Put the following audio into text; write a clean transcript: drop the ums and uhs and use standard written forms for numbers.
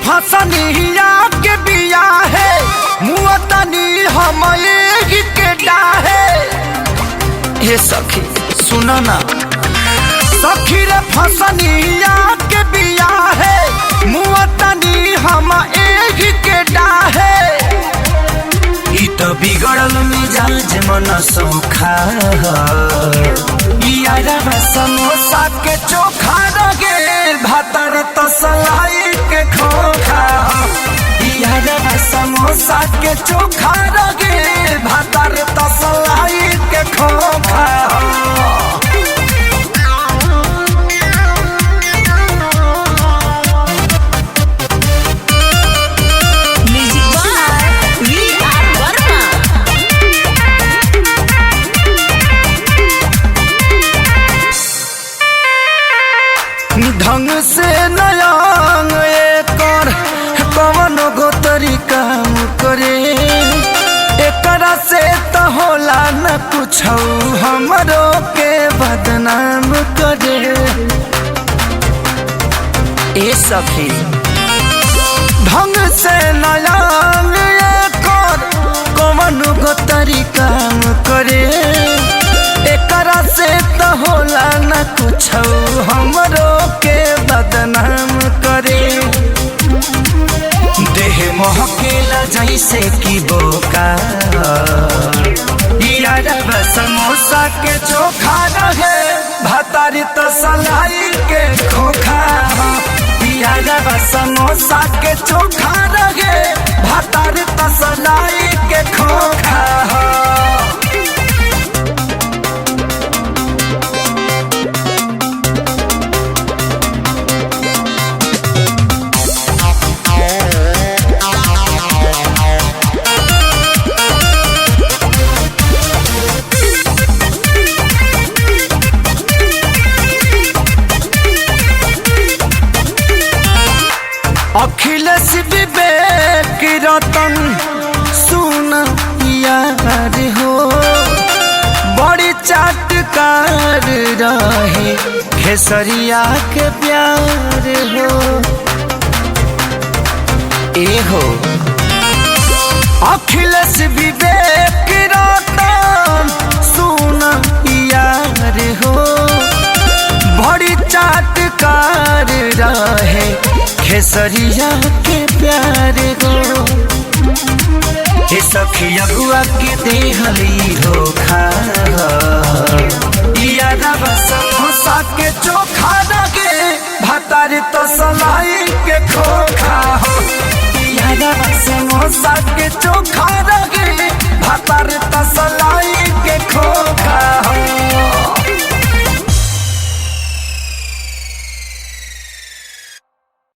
फसनिया के बिया है मुअतनी हम के डाहे। हे सखी सुना ना, सखी रे फसनिया के बिया है मुअतनी हम के डाहे। ई तो बिगड़ल मिजाज मन सोखा यारा समोसा के चोखा रगे भातर तसलाई के खोखा। यारा समोसा के चोखा रगे भातर तसलाई के खोखा। ढंग से नयांग एकर कवन गो तरीका करे। एकरा से तो होला न कुछ हमरो के बदनाम करे। ए सखी ढंग से नयांग एकर कवन गो तरीका करे। एकरा से तो होला न कुछ हमरो के बदनाम करे। देह महकेला जैसे कि बोका यारा समोसा के चोखा रहे भातारी तसलाई के खोखा। यारा समोसा के चोखा रहे भातारी तसलाई के खोखा। अखिलेश विवेक रतन सुन यार हो बड़ी चाटकार रहे खेसरिया के प्यार हो। ए हो अखिलेश विवेक रतन सुन यार हो बड़ी चाटकार रहे खेसरिया के प्यार गो। हे सखी अगुआ के देहली धोखा यारा समोसा के चोखा रगे भातारी तसलाई के खोखा। यारा समोसा के चोखा रगे